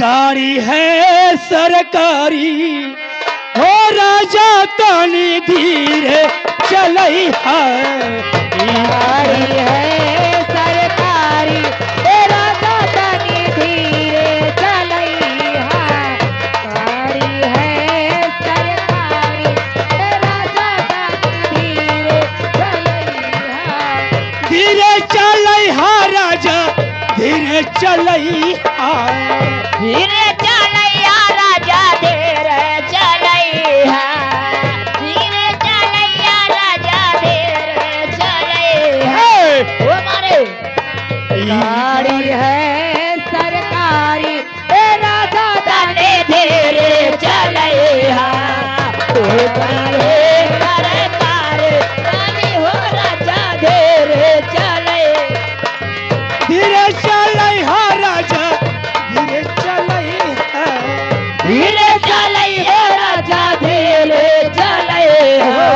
गाड़ी है सरकारी हो राजा तनी धीरे चलई है। गाड़ी है सरकारी ए राजा तनी धीरे चलई है। गाड़ी है सरकारी ए राजा तनी धीरे चलई है। धीरे चलई है राजा धीरे चलई है। धीरे चलैया राजा धीरे चलैया। धीरे चलैया राजा धीरे चलैया। ओ मारे गाड़ी है सरकारी ए राजा तने धीरे चलैया। ओ मारे सरकारी तने हो राजा धीरे चलै। धीरे चलई है राजा धीरे चलई है। धीरे चलई है राजा धीरे चलई हो।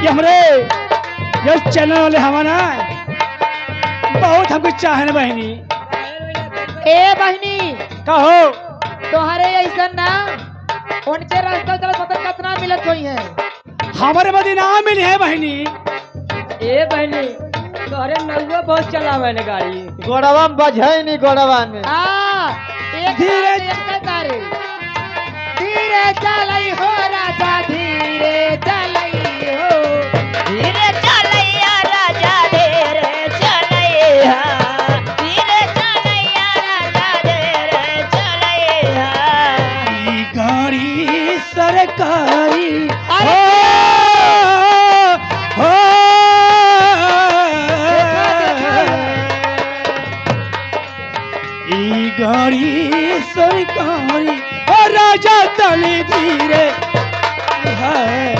ये हमरे ये चैनल वाले हमारा बहुत हमको चाहन बहनी। ए बहनी कहो तोहरे ऐसा ना उनके रास्ता चल पता कितना मिलत हुई है। हमारे बदी ना मिली है बहनी। ए बहनी तोहरे नौवा बहुत चलावे ने गाड़ी। गोड़वा में बझै नहीं गोड़वा में। एक धीरे तारे धीरे चलई हो राजा धीरे चलई हो। धीरे चलैया राजा धीरे चलैया। धीरे चलैया राजा धीरे चलैया। ई गाड़ी सरकारी अरे! हो ई गाड़ी सरकारी और राजा तनी धीरे है।